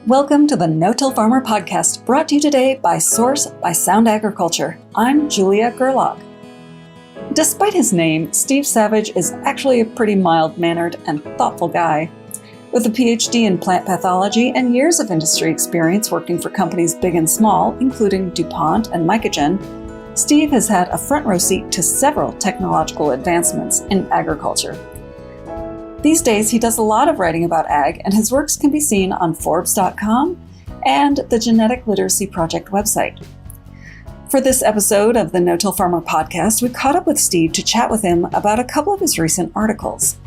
Welcome to the No-Till Farmer podcast, brought to you today by Source by Sound Agriculture. I'm Julia Gerlach. Despite his name, Steve Savage is actually a pretty mild-mannered and thoughtful guy. With a PhD in plant pathology and years of industry experience working for companies big and small, including DuPont and Mycogen, Steve has had a front-row seat to several technological advancements in agriculture. These days, he does a lot of writing about ag, and his works can be seen on Forbes.com and the Genetic Literacy Project website. For this episode of the No-Till Farmer podcast, we caught up with Steve to chat with him about a couple of his recent articles.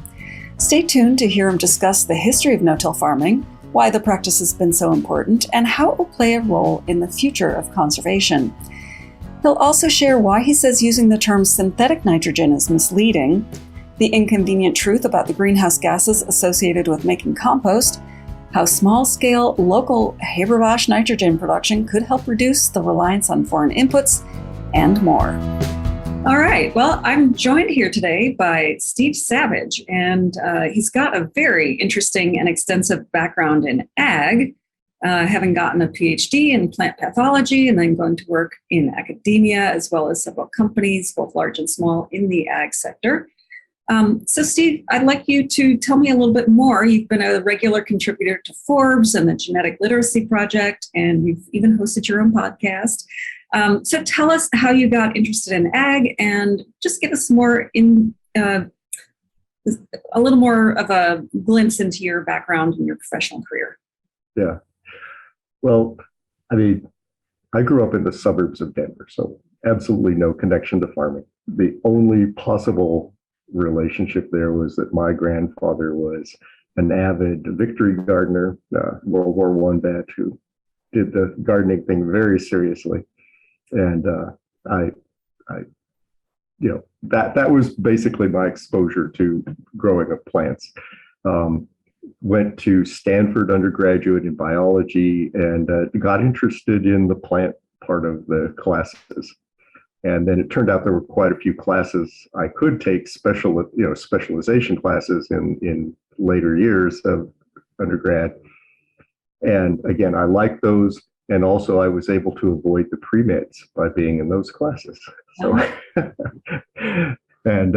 Stay tuned to hear him discuss the history of no-till farming, why the practice has been so important, and how it will play a role in the future of conservation. He'll also share why he says using the term synthetic nitrogen is misleading, the inconvenient truth about the greenhouse gases associated with making compost, how small-scale, local Haber-Bosch nitrogen production could help reduce the reliance on foreign inputs, and more. All right, well, I'm joined here today by Steve Savage, and he's got a very interesting and extensive background in ag, having gotten a PhD in plant pathology and then going to work in academia, as well as several companies, both large and small, in the ag sector. So Steve, I'd like you to tell me a little bit more. You've been a regular contributor to Forbes and the Genetic Literacy Project, and you've even hosted your own podcast. So tell us how you got interested in ag, and just give us more a little more of a glimpse into your background and your professional career. Yeah. Well, I grew up in the suburbs of Denver, so absolutely no connection to farming. The only possible relationship there was that my grandfather was an avid victory gardener, World War I vet who did the gardening thing very seriously. And that was basically my exposure to growing up plants. Went to Stanford undergraduate in biology and got interested in the plant part of the classes. And then it turned out there were quite a few classes I could take, specialization classes in later years of undergrad. And again, I liked those. And also I was able to avoid the pre-meds by being in those classes. So, and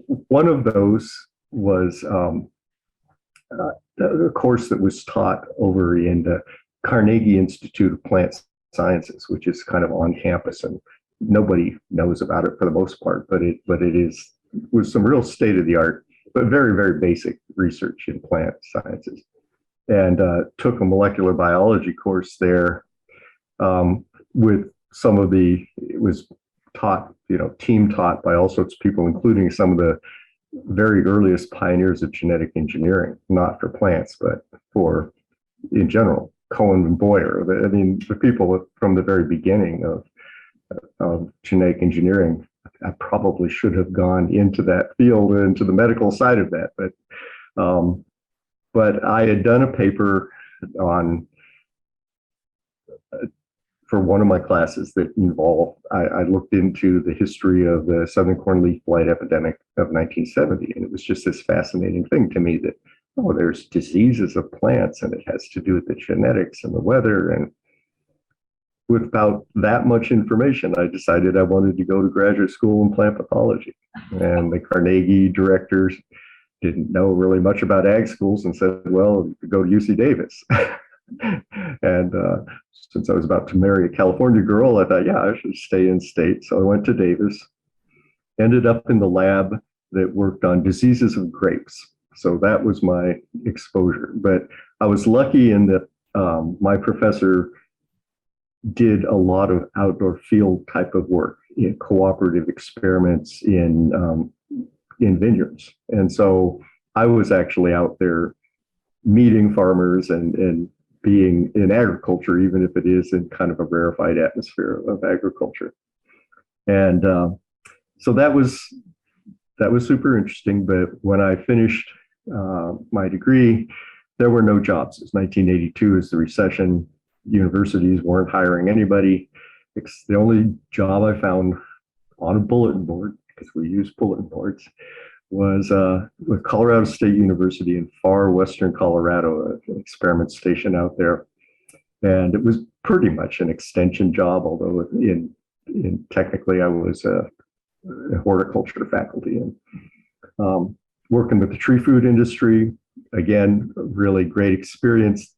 one of those was a course that was taught over in the Carnegie Institute of Plant Sciences, which is kind of on campus, and nobody knows about it for the most part, but it was some real state-of-the-art, but very, very basic research in plant sciences. And took a molecular biology course there with it was taught, team taught by all sorts of people, including some of the very earliest pioneers of genetic engineering, not for plants, but for, in general, Cohen and Boyer. The people from the very beginning of genetic engineering. I probably should have gone into that field, into the medical side of that, but I had done a paper for one of my classes that involved, I looked into the history of the southern corn leaf blight epidemic of 1970, and it was just this fascinating thing to me that, there's diseases of plants, and it has to do with the genetics and the weather. And without that much information, I decided I wanted to go to graduate school in plant pathology. And the Carnegie directors didn't know really much about ag schools and said, well, you could go to UC Davis. And since I was about to marry a California girl, I thought, I should stay in state. So I went to Davis, ended up in the lab that worked on diseases of grapes. So that was my exposure. But I was lucky in that my professor did a lot of outdoor field type of work in cooperative experiments in vineyards. And so I was actually out there meeting farmers and being in agriculture, even if it is in kind of a rarefied atmosphere of agriculture. And so that was super interesting. But when I finished my degree, there were no jobs. It was 1982, is the recession. Universities weren't hiring anybody. It's the only job I found on a bulletin board, because we use bulletin boards, was with Colorado State University in far western Colorado, an experiment station out there. And it was pretty much an extension job, although in technically I was a horticulture faculty, and working with the tree food industry. Again, really great experience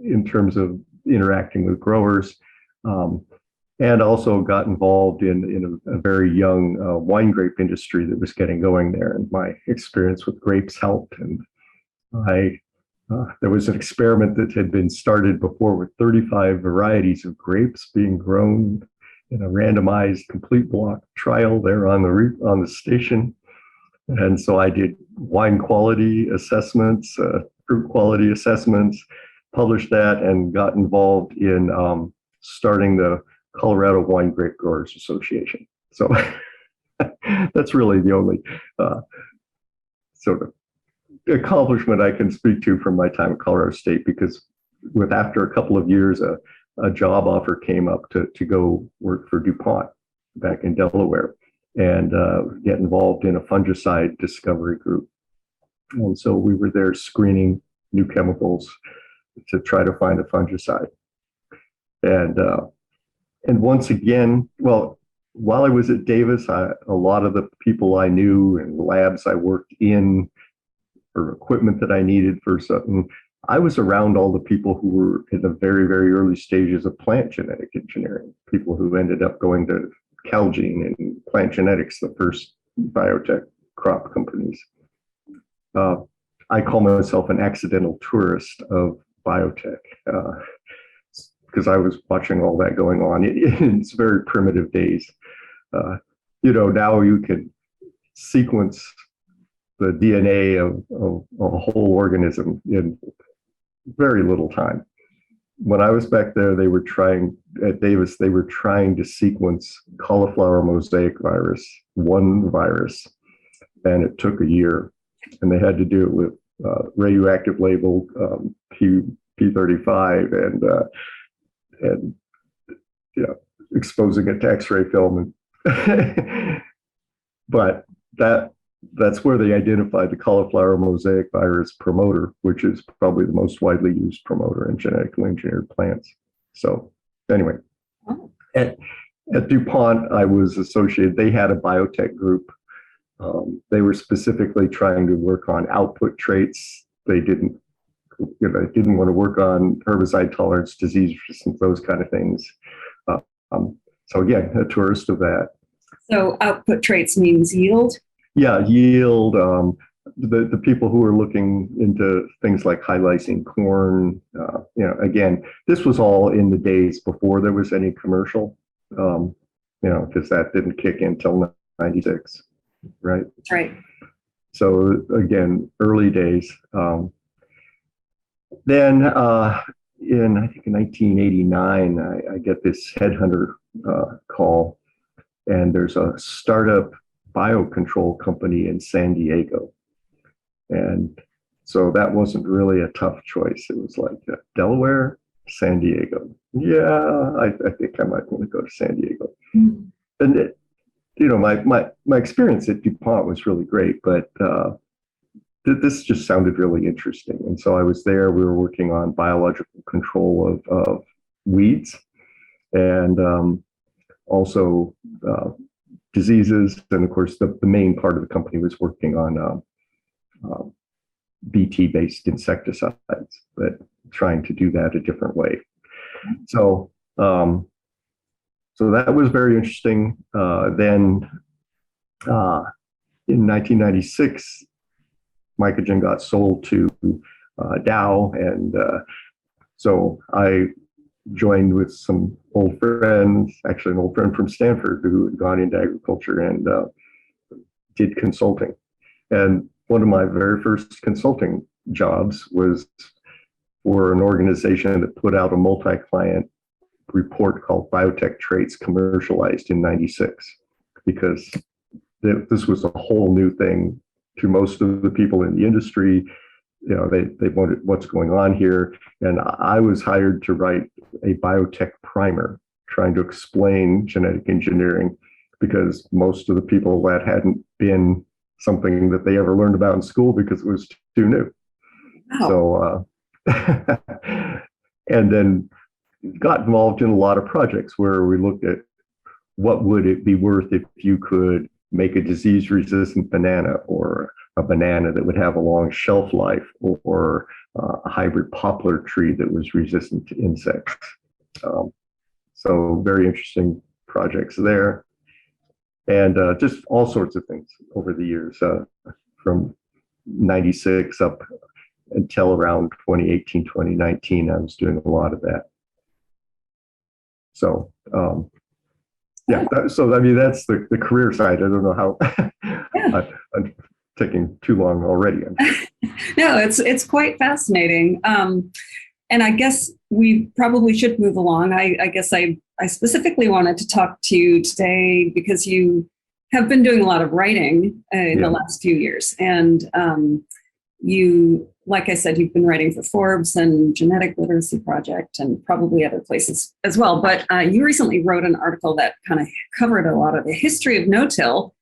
in terms of interacting with growers, and also got involved in a very young wine grape industry that was getting going there. And my experience with grapes helped. And there was an experiment that had been started before with 35 varieties of grapes being grown in a randomized complete block trial there on the station. And so I did wine quality assessments, fruit quality assessments, published that, and got involved in starting the Colorado Wine Grape Growers Association. So that's really the only sort of accomplishment I can speak to from my time at Colorado State, because after a couple of years, a job offer came up to go work for DuPont back in Delaware and get involved in a fungicide discovery group. And so we were there screening new chemicals to try to find a fungicide. And once again, well, while I was at Davis, a lot of the people I knew and labs I worked in, or equipment that I needed for something, I was around all the people who were in the very, very early stages of plant genetic engineering, people who ended up going to Calgene and Plant Genetics, the first biotech crop companies. I call myself an accidental tourist of biotech, because I was watching all that going on. It's very primitive days. Now you can sequence the DNA of a whole organism in very little time. When I was back there, at Davis, they were trying to sequence cauliflower mosaic virus, one virus, and it took a year. And they had to do it with radioactive labeled P35 and exposing it to X-ray film. But that's where they identified the cauliflower mosaic virus promoter, which is probably the most widely used promoter in genetically engineered plants. So anyway, at DuPont, I was associated, they had a biotech group. They were specifically trying to work on output traits. They didn't want to work on herbicide tolerance, disease resistance, those kind of things. So again, a tourist of that. So output traits means yield? Yeah, yield. The people who are looking into things like high lysine corn, again, this was all in the days before there was any commercial, because that didn't kick in until 96, right? Right. So again, early days. Then I think in 1989, I get this headhunter call, and there's a startup biocontrol company in San Diego. And so that wasn't really a tough choice. It was like Delaware, San Diego. Yeah, I think I might want to go to San Diego. Mm-hmm. And my experience at DuPont was really great, but this just sounded really interesting. And so I was there. We were working on biological control of weeds, and also diseases. And of course, the main part of the company was working on Bt-based insecticides, but trying to do that a different way. So that was very interesting. Then in 1996, Mycogen got sold to Dow, and so I joined with some old friends, actually an old friend from Stanford who had gone into agriculture, and did consulting. And one of my very first consulting jobs was for an organization that put out a multi-client report called Biotech Traits, commercialized in 96, because this was a whole new thing to most of the people in the industry. They wanted what's going on here. And I was hired to write a biotech primer trying to explain genetic engineering, because most of the people that hadn't been something that they ever learned about in school because it was too new. Wow. So, and then got involved in a lot of projects where we looked at what would it be worth if you could make a disease-resistant banana, or a banana that would have a long shelf life, or a hybrid poplar tree that was resistant to insects. So very interesting projects there. And just all sorts of things over the years, from 96 up until around 2018, 2019, I was doing a lot of that. So, yeah, so I mean, that's the career side. I don't know how I'm taking too long already. No, it's quite fascinating. And I guess we probably should move along. I guess I specifically wanted to talk to you today because you have been doing a lot of writing in the last few years. And you, like I said, you've been writing for Forbes and Genetic Literacy Project and probably other places as well. But you recently wrote an article that kind of covered a lot of the history of no-till.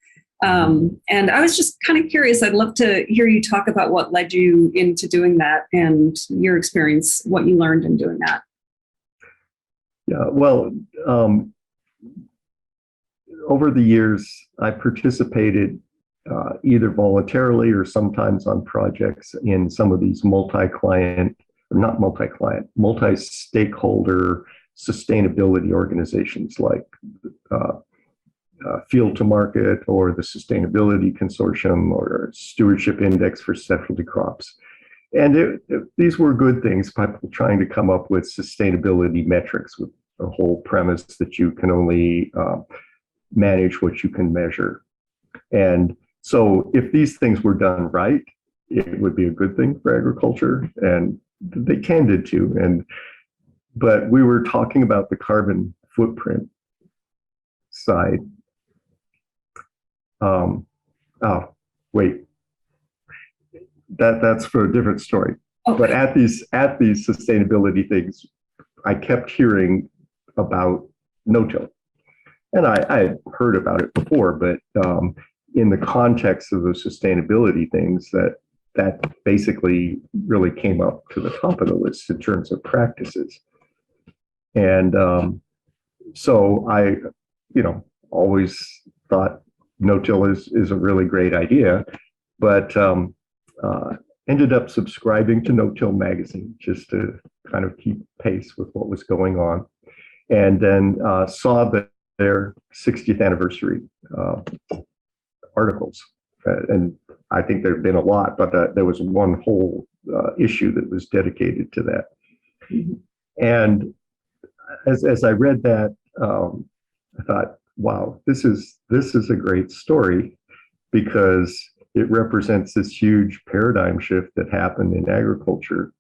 And I was just kind of curious. I'd love to hear you talk about what led you into doing that and your experience, what you learned in doing that. Yeah, well, over the years, I participated either voluntarily or sometimes on projects in some of these multi-client, or not multi-client, multi-stakeholder sustainability organizations like Field to Market, or the Sustainability Consortium, or Stewardship Index for Specialty Crops. And these were good things, people trying to come up with sustainability metrics, with the whole premise that you can only manage what you can measure. And so if these things were done right, it would be a good thing for agriculture, and they tended to. But we were talking about the carbon footprint side. Oh, wait, that's for a different story. Okay. But at these sustainability things, I kept hearing about no-till, and I had heard about it before, but in the context of the sustainability things, that basically really came up to the top of the list in terms of practices. And so I, always thought no-till is a really great idea, but ended up subscribing to No-Till magazine just to kind of keep pace with what was going on. And then saw their 60th anniversary articles. And I think there have been a lot, but there was one whole issue that was dedicated to that. Mm-hmm. And as I read that, I thought, wow, this is a great story, because it represents this huge paradigm shift that happened in agriculture.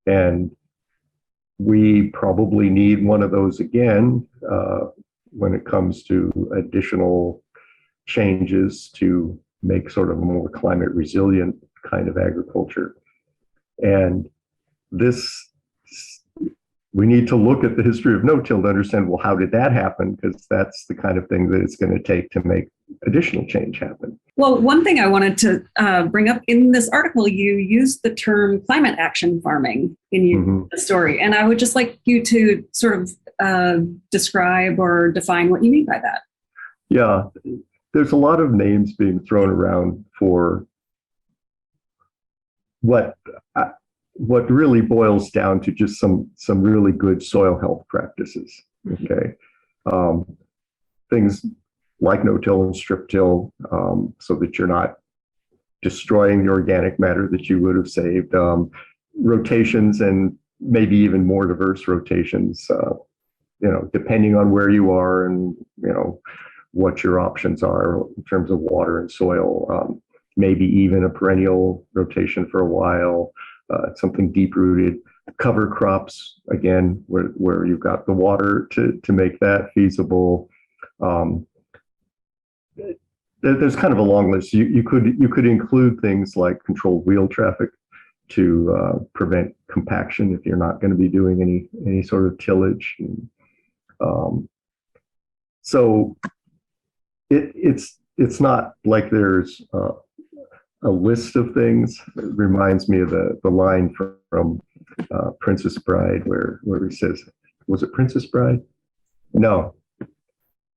And we probably need one of those again when it comes to additional changes to make sort of a more climate resilient kind of agriculture. And we need to look at the history of no-till to understand, well, how did that happen? Because that's the kind of thing that it's going to take to make additional change happen. Well, one thing I wanted to bring up in this article, you used the term climate action farming in the story. And I would just like you to sort of describe or define what you mean by that. Yeah, there's a lot of names being thrown around for what really boils down to just some really good soil health practices. Okay, things like no-till and strip-till, so that you're not destroying the organic matter that you would have saved. Rotations, and maybe even more diverse rotations, depending on where you are and what your options are in terms of water and soil. Maybe even a perennial rotation for a while. Something deep-rooted, cover crops, again, where you've got the water to make that feasible. There's kind of a long list. You could include things like controlled wheel traffic to prevent compaction if you're not going to be doing any sort of tillage. So it's it's not like there's a list of things. It reminds me of the line from Princess Bride where he says, was it Princess Bride? No,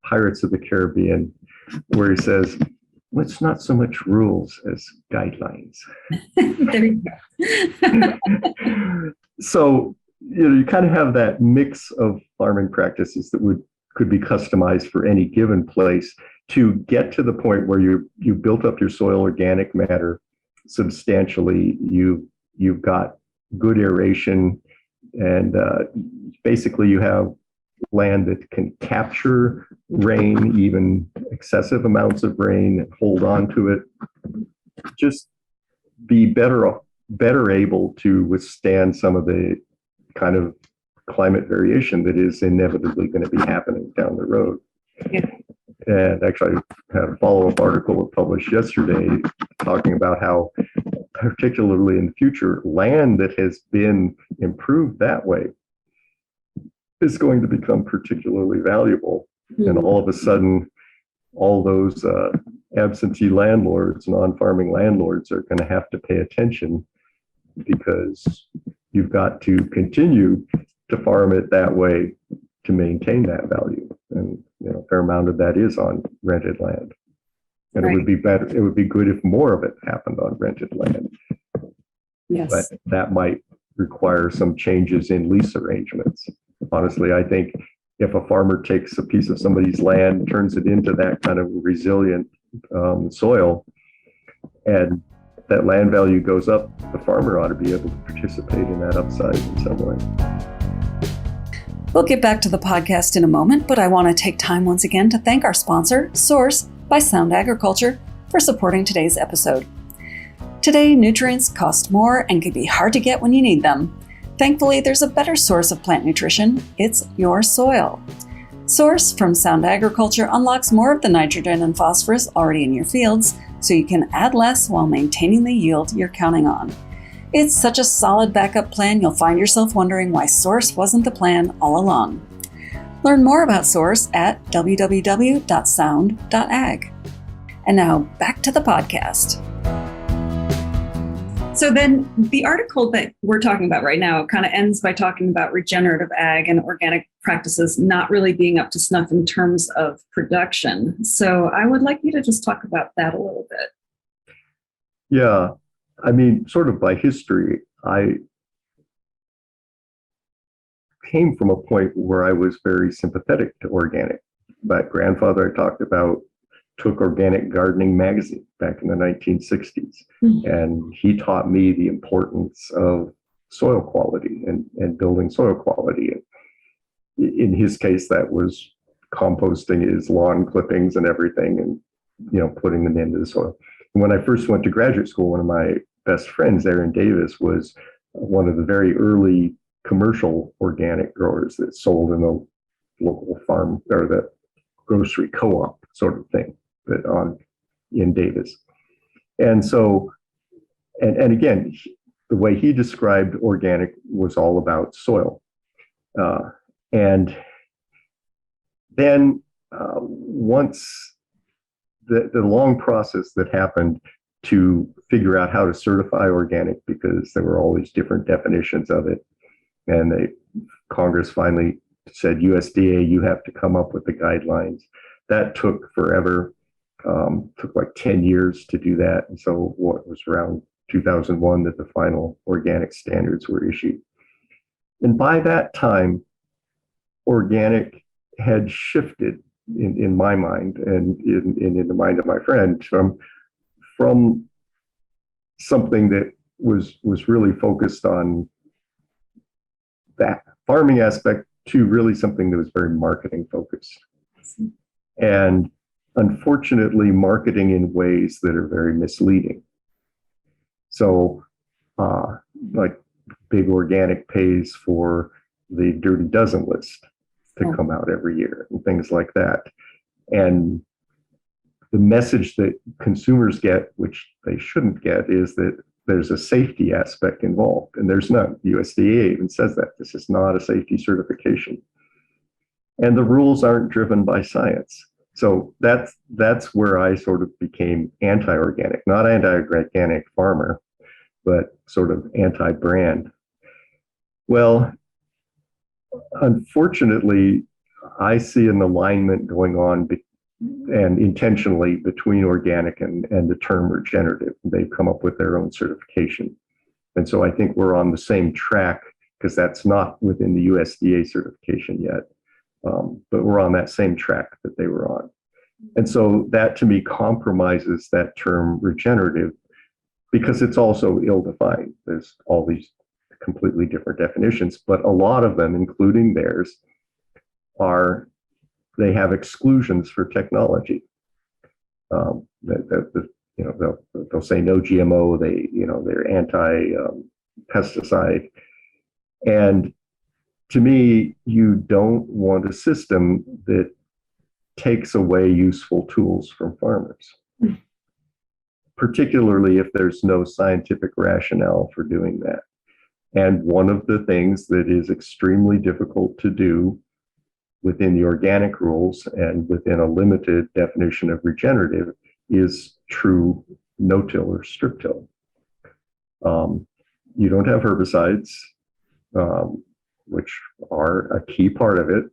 Pirates of the Caribbean, where he says, well, it's not so much rules as guidelines. There you go. So, you kind of have that mix of farming practices that could be customized for any given place to get to the point where you built up your soil organic matter substantially. You've got good aeration, and basically you have land that can capture rain, even excessive amounts of rain, and hold on to it. Just be better able to withstand some of the kind of climate variation that is inevitably going to be happening down the road. Yeah. And actually, I had a follow-up article published yesterday talking about how, particularly in the future, land that has been improved that way is going to become particularly valuable. Mm-hmm. And all of a sudden, all those absentee landlords, non-farming landlords, are going to have to pay attention, because you've got to continue to farm it that way to maintain that value. And a fair amount of that is on rented land. And right. It would be better. It would be good if more of it happened on rented land. Yes. But that might require some changes in lease arrangements. Honestly, I think if a farmer takes a piece of somebody's land, turns it into that kind of resilient soil, and that land value goes up, the farmer ought to be able to participate in that upside in some way. We'll get back to the podcast in a moment, but I want to take time once again to thank our sponsor, Source by Sound Agriculture, for supporting today's episode. Today, nutrients cost more and can be hard to get when you need them. Thankfully, there's a better source of plant nutrition. It's your soil. Source from Sound Agriculture unlocks more of the nitrogen and phosphorus already in your fields, so you can add less while maintaining the yield you're counting on. It's such a solid backup plan, you'll find yourself wondering why Source wasn't the plan all along. Learn more about Source at www.sound.ag. And now back to the podcast. So then the article that we're talking about right now kind of ends by talking about regenerative ag and organic practices not really being up to snuff in terms of production. So I would like you to just talk about that a little bit. Yeah, I mean, sort of by history, I came from a point where I was very sympathetic to organic. My grandfather, I talked about, took Organic Gardening magazine back in the 1960s. Mm-hmm. And he taught me the importance of soil quality and building soil quality. And in his case, that was composting his lawn clippings and everything, and putting them into the soil. And when I first went to graduate school, one of my best friends, Aaron Davis, was one of the very early commercial organic growers that sold in the local farm or the grocery co-op sort of thing in Davis. And so, and again, the way he described organic was all about soil. And then once the long process that happened to figure out how to certify organic, because there were all these different definitions of it, and Congress finally said, USDA, you have to come up with the guidelines. That took forever. Took like 10 years to do that. And so what was around 2001 that the final organic standards were issued. And by that time, organic had shifted in my mind and in the mind of my friend from something that was really focused on that farming aspect to really something that was very marketing focused. And unfortunately, marketing in ways that are very misleading. So, like Big Organic pays for the Dirty Dozen list to come out every year and things like that. And the message that consumers get, which they shouldn't get, is that there's a safety aspect involved, and there's none. The USDA even says that this is not a safety certification. And the rules aren't driven by science. So that's where I sort of became anti-organic, not anti-organic farmer, but sort of anti-brand. Well, unfortunately, I see an alignment going on and intentionally between organic and the term regenerative. They've come up with their own certification. And so I think we're on the same track because that's not within the USDA certification yet. But we're on that same track that they were on. And so that to me compromises that term regenerative because it's also ill-defined. There's all these completely different definitions, but a lot of them, including theirs, they have exclusions for technology. They'll say no GMO. They're anti-pesticide, and to me, you don't want a system that takes away useful tools from farmers, particularly if there's no scientific rationale for doing that. And one of the things that is extremely difficult to do within the organic rules and within a limited definition of regenerative is true no-till or strip-till. You don't have herbicides, which are a key part of it,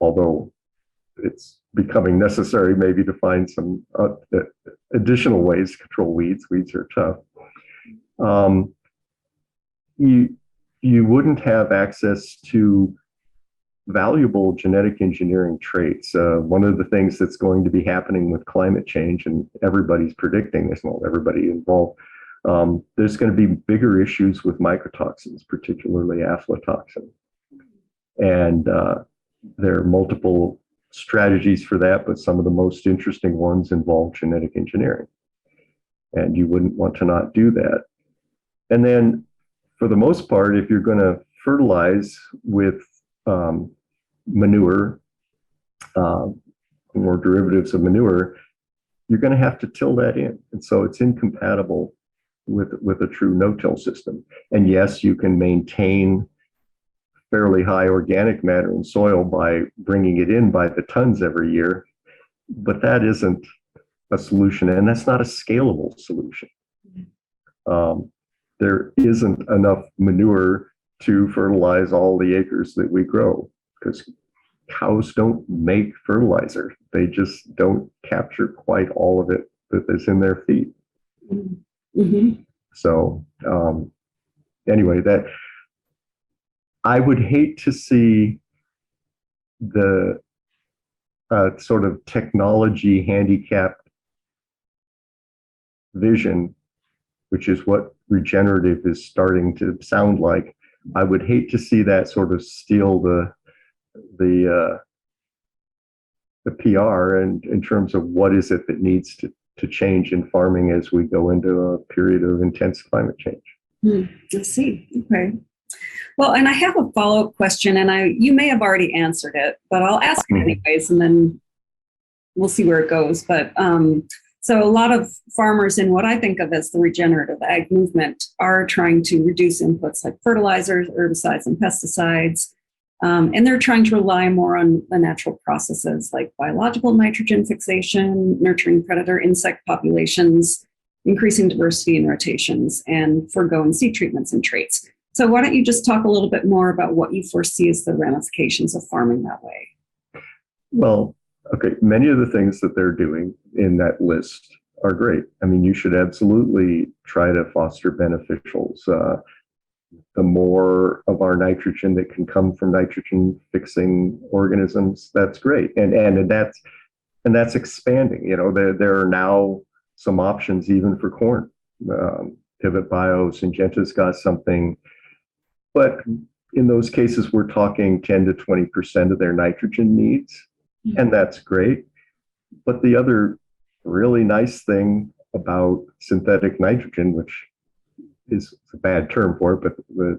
although it's becoming necessary maybe to find some additional ways to control weeds. Weeds are tough. You wouldn't have access to valuable genetic engineering traits. One of the things that's going to be happening with climate change, and everybody's predicting this, well, everybody involved, there's going to be bigger issues with mycotoxins, particularly aflatoxin. And there are multiple strategies for that, but some of the most interesting ones involve genetic engineering. And you wouldn't want to not do that. And then for the most part, if you're going to fertilize with manure, or derivatives of manure, you're going to have to till that in. And so it's incompatible with a true no-till system. And yes, you can maintain fairly high organic matter in soil by bringing it in by the tons every year, but that isn't a solution, and that's not a scalable solution. There isn't enough manure to fertilize all the acres that we grow because cows don't make fertilizer. They just don't capture quite all of it that is in their feed. Mm-hmm. So anyway, that I would hate to see the sort of technology handicapped vision, which is what regenerative is starting to sound like. I would hate to see that sort of steal the PR and in terms of what is it that needs to change in farming as we go into a period of intense climate change. I see. Okay. Well, and I have a follow-up question, and you may have already answered it, but I'll ask it anyways, and then we'll see where it goes. But so a lot of farmers in what I think of as the regenerative ag movement are trying to reduce inputs like fertilizers, herbicides, and pesticides. And they're trying to rely more on the natural processes like biological nitrogen fixation, nurturing predator insect populations, increasing diversity in rotations, and foregoing seed treatments and traits. So why don't you just talk a little bit more about what you foresee as the ramifications of farming that way? Well, okay, many of the things that they're doing in that list are great. I mean, you should absolutely try to foster beneficials. The more of our nitrogen that can come from nitrogen fixing organisms, that's great. And that's expanding. You know, there are now some options even for corn. Pivot Bio, Syngenta's got something, but in those cases, we're talking 10 to 20% of their nitrogen needs, and that's great. But the other really nice thing about synthetic nitrogen, which is a bad term for it, but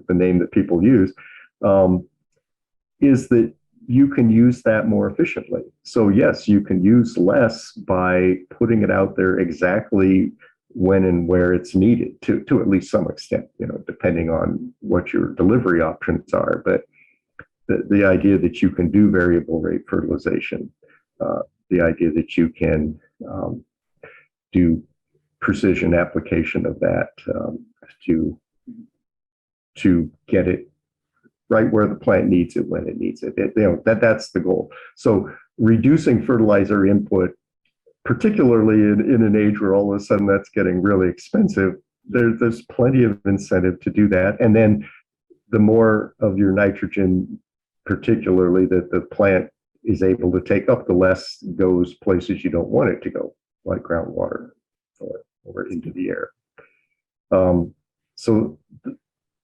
the name that people use, is that you can use that more efficiently. So yes, you can use less by putting it out there exactly when and where it's needed to at least some extent, you know, depending on what your delivery options are. But the idea that you can do variable rate fertilization, the idea that you can do precision application of that to get it right where the plant needs it when it needs it. That's the goal. So reducing fertilizer input, particularly in an age where all of a sudden that's getting really expensive, there's plenty of incentive to do that. And then the more of your nitrogen, particularly that the plant is able to take up, the less goes places you don't want it to go, like groundwater or into the air. So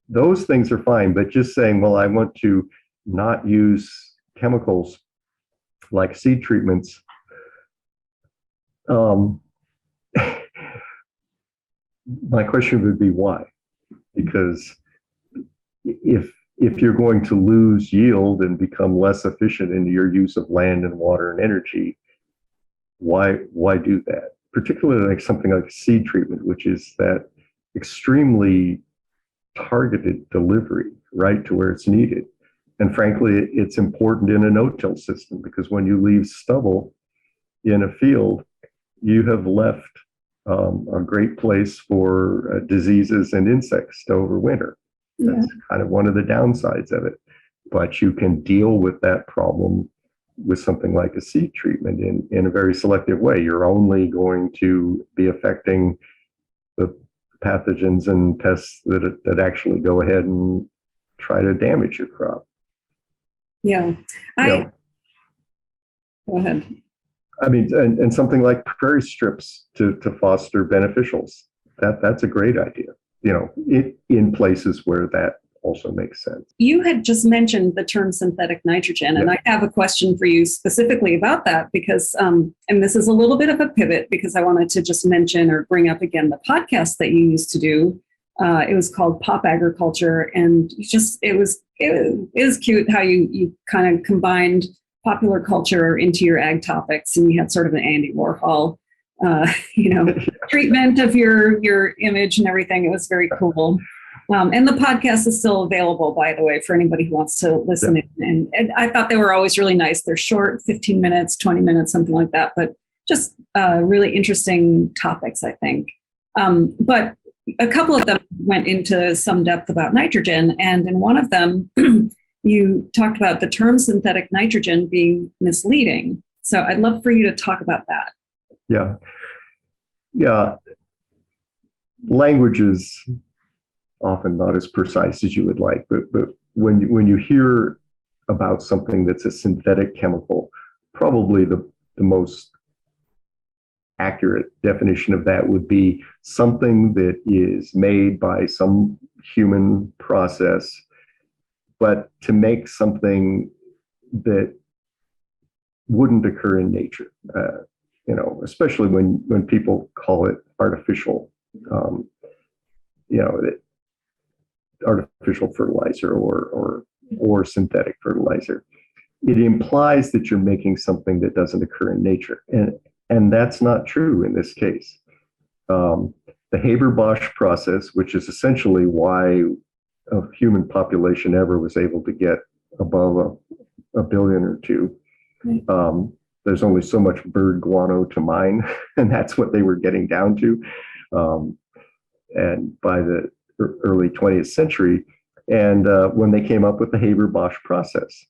those things are fine, but just saying, well, I want to not use chemicals like seed treatments. My question would be why? Because if you're going to lose yield and become less efficient in your use of land and water and energy, why do that? Particularly like something like seed treatment, which is that extremely targeted delivery right to where it's needed. And frankly, it's important in a no-till system, because when you leave stubble in a field, you have left a great place for diseases and insects to overwinter. That's kind of one of the downsides of it. But you can deal with that problem with something like a seed treatment in a very selective way. You're only going to be affecting the pathogens and pests that actually go ahead and try to damage your crop. Yeah. Go ahead. I mean, and something like prairie strips to foster beneficials, that's a great idea, in places where that also makes sense. You had just mentioned the term synthetic nitrogen, and I have a question for you specifically about that, because, and this is a little bit of a pivot, because I wanted to just mention or bring up again the podcast that you used to do. It was called Pop Agriculture, and it was cute how you kind of combined popular culture into your ag topics, and you had sort of an Andy Warhol, treatment of your image and everything. It was very cool. And the podcast is still available, by the way, for anybody who wants to listen in. And I thought they were always really nice. They're short, 15 minutes, 20 minutes, something like that, but just really interesting topics, I think. But a couple of them went into some depth about nitrogen. And in one of them, you talked about the term synthetic nitrogen being misleading. So I'd love for you to talk about that. Yeah. Language is often not as precise as you would like, but when you hear about something that's a synthetic chemical, probably the most accurate definition of that would be something that is made by some human process, but to make something that wouldn't occur in nature, especially when people call it artificial, artificial fertilizer or synthetic fertilizer. It implies that you're making something that doesn't occur in nature. And that's not true in this case. The Haber-Bosch process, which is essentially why a human population ever was able to get above a billion or two, there's only so much bird guano to mine, and that's what they were getting down to. And by the early 20th century, and when they came up with the Haber-Bosch process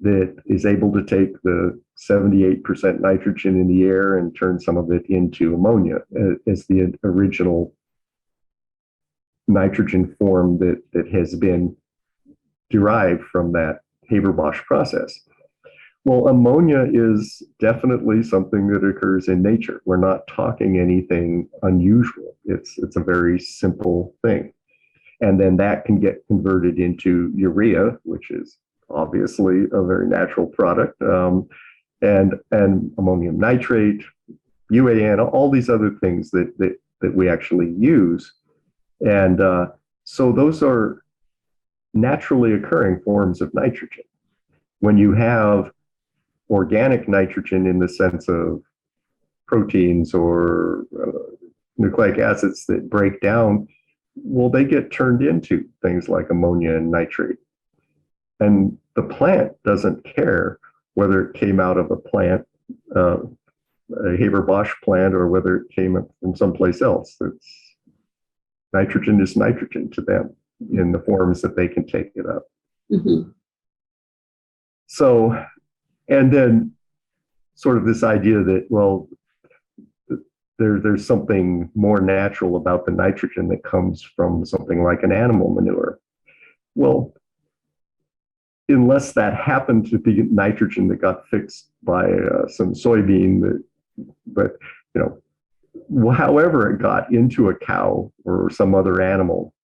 that is able to take the 78% nitrogen in the air and turn some of it into ammonia as the original nitrogen form that has been derived from that Haber-Bosch process. Well, ammonia is definitely something that occurs in nature. We're not talking anything unusual. It's a very simple thing. And then that can get converted into urea, which is obviously a very natural product, and ammonium nitrate, UAN, all these other things that we actually use. And so those are naturally occurring forms of nitrogen. When you have organic nitrogen in the sense of proteins or nucleic acids that break down, well, they get turned into things like ammonia and nitrate. And the plant doesn't care whether it came out of a plant uh, a Haber-Bosch plant or whether it came from someplace else. Nitrogen is nitrogen to them in the forms that they can take it up. Mm-hmm. So, and then sort of this idea that, well, there's something more natural about the nitrogen that comes from something like an animal manure. Well, unless that happened to be nitrogen that got fixed by some soybean, but you know, however it got into a cow or some other animal,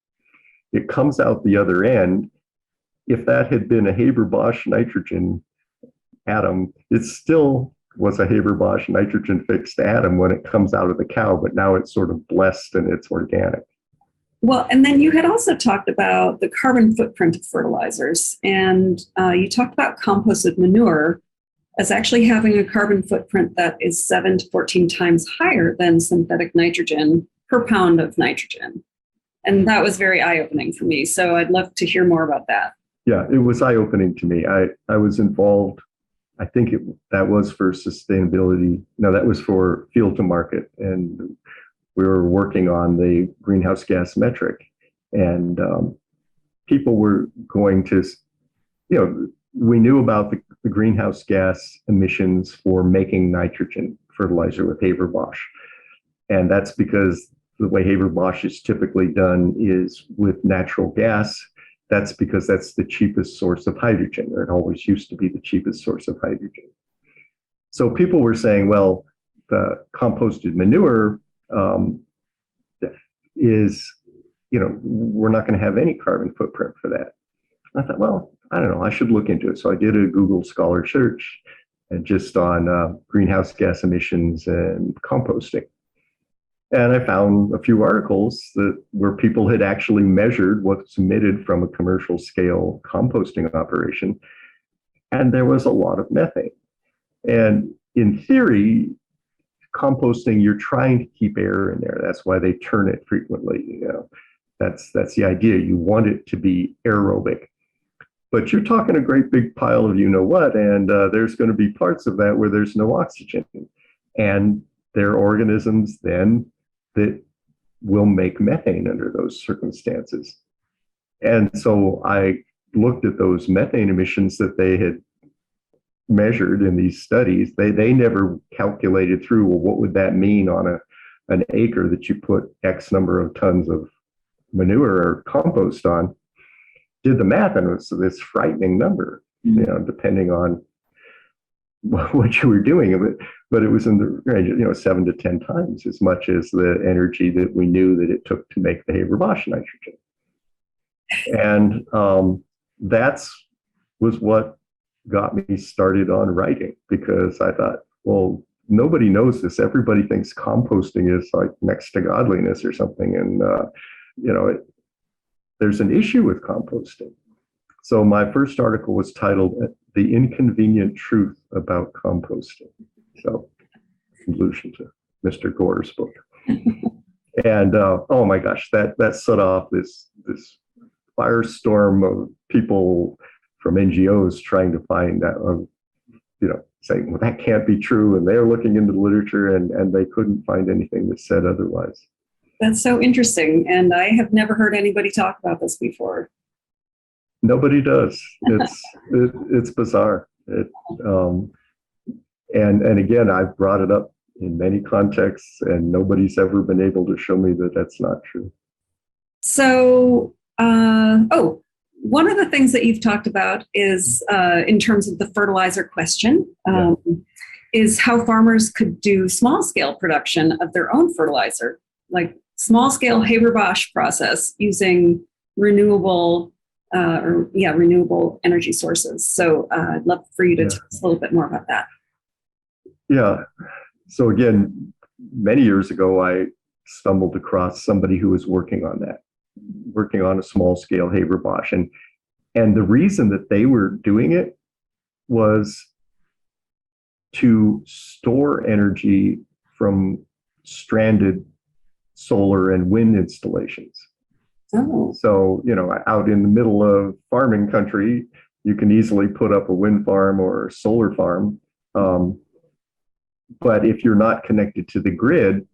it comes out the other end. If that had been a Haber-Bosch nitrogen atom, it still was a Haber-Bosch nitrogen fixed atom when it comes out of the cow, but now it's sort of blessed and it's organic. Well, and then you had also talked about the carbon footprint of fertilizers, and you talked about composted manure as actually having a carbon footprint that is 7 to 14 times higher than synthetic nitrogen per pound of nitrogen. And that was very eye-opening for me. So I'd love to hear more about that. Yeah, it was eye-opening to me. I was involved, I think that was for sustainability. No, that was for field to market. And we were working on the greenhouse gas metric. And people were going to, you know, we knew about the greenhouse gas emissions for making nitrogen fertilizer with Haber-Bosch. And that's because the way Haber-Bosch is typically done is with natural gas. That's because that's the cheapest source of hydrogen, or it always used to be the cheapest source of hydrogen. So people were saying, well, the composted manure is, you know, we're not going to have any carbon footprint for that. I thought, well, I don't know, I should look into it. So I did a Google Scholar search and just on greenhouse gas emissions and composting. And I found a few articles where people had actually measured what's emitted from a commercial scale composting operation. And there was a lot of methane. And in theory, composting, you're trying to keep air in there. That's why they turn it frequently. You know, that's the idea. You want it to be aerobic. But you're talking a great big pile of you know what, and there's going to be parts of that where there's no oxygen. And there are organisms then that will make methane under those circumstances. And so I looked at those methane emissions that they had measured in these studies. They never calculated through, well, what would that mean on an acre that you put X number of tons of manure or compost on. Did the math, and it was this frightening number, you know, depending on what you were doing. But it was in the range of, you know, 7 to 10 times as much as the energy that we knew that it took to make the Haber-Bosch nitrogen. And that's was what got me started on writing, because I thought, well, nobody knows this. Everybody thinks composting is like next to godliness or something. And, you know, there's an issue with composting. So my first article was titled "The Inconvenient Truth About Composting." So, conclusion to Mr. Gore's book. And oh my gosh, that set off this firestorm of people from NGOs trying to find that, you know, saying, well, that can't be true. And they're looking into the literature and they couldn't find anything that said otherwise. That's so interesting. And I have never heard anybody talk about this before. Nobody does. It's bizarre. And again, I've brought it up in many contexts, and nobody's ever been able to show me that that's not true. So, one of the things that you've talked about is in terms of the fertilizer question, is how farmers could do small-scale production of their own fertilizer, like small-scale Haber-Bosch process using renewable energy sources. So I'd love for you to tell us a little bit more about that. Yeah. So again, many years ago, I stumbled across somebody who was working on a small-scale Haber-Bosch. And the reason that they were doing it was to store energy from stranded solar and wind installations. Oh. So, you know, out in the middle of farming country, you can easily put up a wind farm or a solar farm. But if you're not connected to the grid,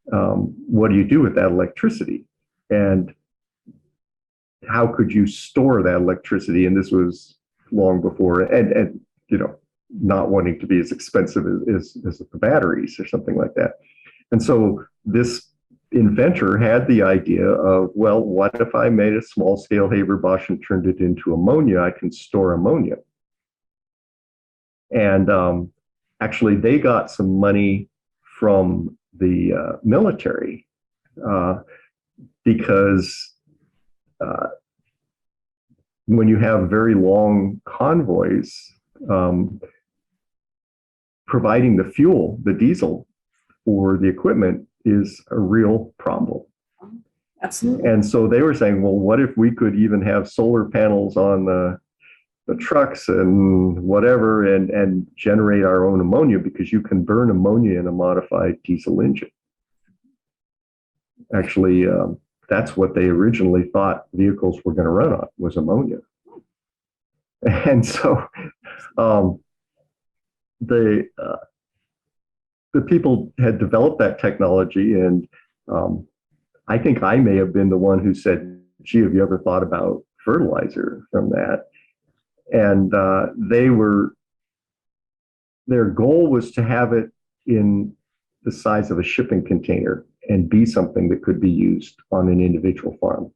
what do you do with that electricity? And how could you store that electricity? And this was long before, and not wanting to be as expensive as the batteries or something like that. And so this inventor had the idea of, well, what if I made a small scale Haber-Bosch and turned it into ammonia? I can store ammonia. And actually, they got some money from the military because when you have very long convoys, providing the fuel, the diesel for the equipment is a real problem. Absolutely. And so they were saying, well, what if we could even have solar panels on the trucks and whatever and generate our own ammonia, because you can burn ammonia in a modified diesel engine. Actually, that's what they originally thought vehicles were going to run on, was ammonia. And so the people had developed that technology, and I think I may have been the one who said, gee, have you ever thought about fertilizer from that? And their goal was to have it in the size of a shipping container and be something that could be used on an individual farm.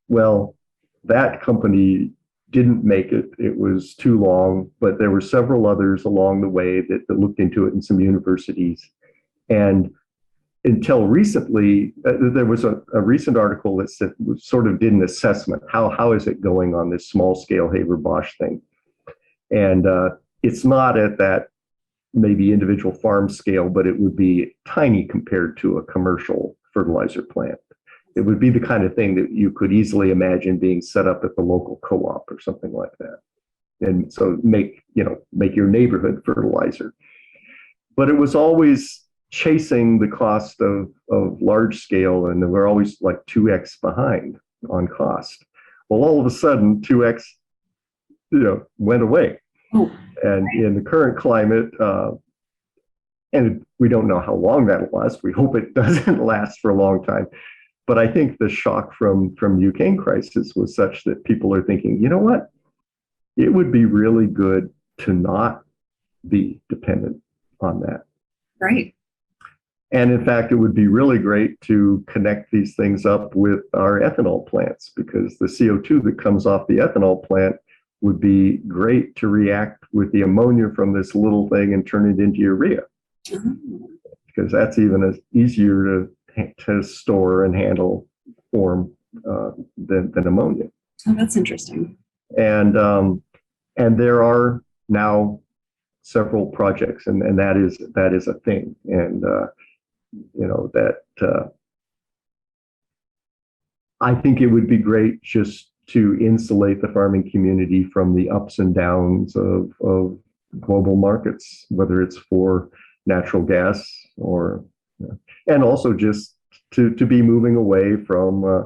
Well, that company didn't make it. It was too long, but there were several others along the way that looked into it in some universities. And until recently, there was a recent article that sort of did an assessment. How is it going on this small scale Haber-Bosch thing? And it's not at that maybe individual farm scale, but it would be tiny compared to a commercial fertilizer plant. It would be the kind of thing that you could easily imagine being set up at the local co-op or something like that. And so make your neighborhood fertilizer. But it was always chasing the cost of large scale, and we're always like 2x behind on cost. Well, all of a sudden 2x went away. And in the current climate, and we don't know how long that'll last. We hope it doesn't last for a long time. But I think the shock from the Ukraine crisis was such that people are thinking, you know what? It would be really good to not be dependent on that. Right. And in fact, it would be really great to connect these things up with our ethanol plants, because the CO2 that comes off the ethanol plant would be great to react with the ammonia from this little thing and turn it into urea. Because that's even easier to store and handle form than ammonia. Oh, that's interesting. And there are now several projects, and that is a thing. And I think it would be great just to insulate the farming community from the ups and downs of global markets, whether it's for natural gas or, and also just to be moving away from a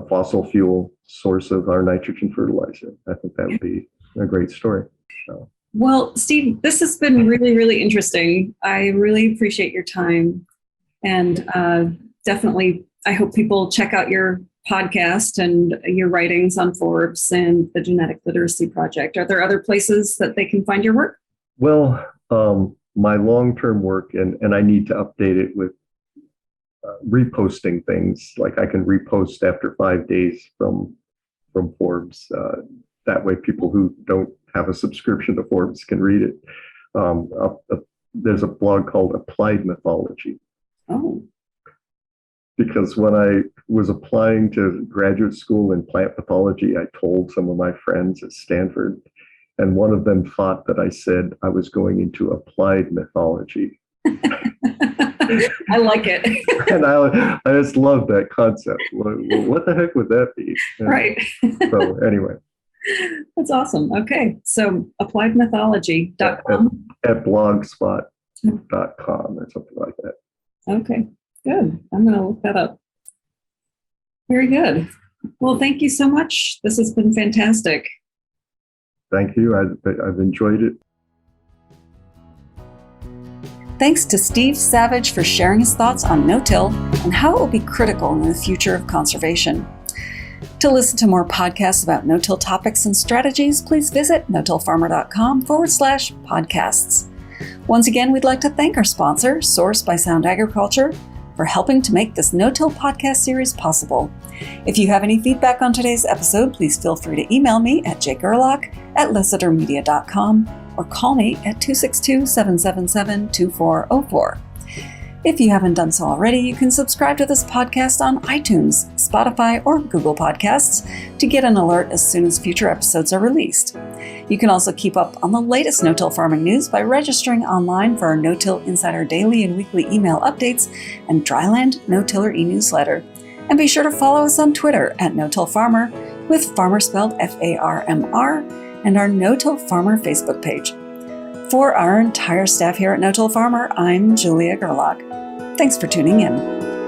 fossil fuel source of our nitrogen fertilizer. I think that would be a great story. So. Well, Steve, this has been really, really interesting. I really appreciate your time. And definitely, I hope people check out your podcast and your writings on Forbes and the Genetic Literacy Project. Are there other places that they can find your work? Well, my long-term work, and I need to update it with reposting things. Like I can repost after 5 days from Forbes. That way people who don't have a subscription to Forbes can read it. There's a blog called Applied Mythology. Oh. Because when I was applying to graduate school in plant pathology, I told some of my friends at Stanford, and one of them thought that I said I was going into applied mythology. I like it. And I just love that concept. What the heck would that be? Right. So anyway. That's awesome. Okay. So appliedmythology.com. At blogspot.com or something like that. Okay. Good. I'm going to look that up. Very good. Well, thank you so much. This has been fantastic. Thank you. I've enjoyed it. Thanks to Steve Savage for sharing his thoughts on no-till and how it will be critical in the future of conservation. To listen to more podcasts about no-till topics and strategies, please visit no-tillfarmer.com/podcasts. Once again, we'd like to thank our sponsor, Source by Sound Agriculture, for helping to make this no-till podcast series possible. If you have any feedback on today's episode, please feel free to email me at jgerlach@lessitermedia.com or call me at 262-777-2404. If you haven't done so already, you can subscribe to this podcast on iTunes, Spotify, or Google Podcasts to get an alert as soon as future episodes are released. You can also keep up on the latest no-till farming news by registering online for our No-Till Insider daily and weekly email updates and Dryland No-Tiller e-newsletter. And be sure to follow us on Twitter at No-Till Farmer, with farmer spelled F-A-R-M-R, and our No-Till Farmer Facebook page. For our entire staff here at No-Till Farmer, I'm Julia Gerlach. Thanks for tuning in.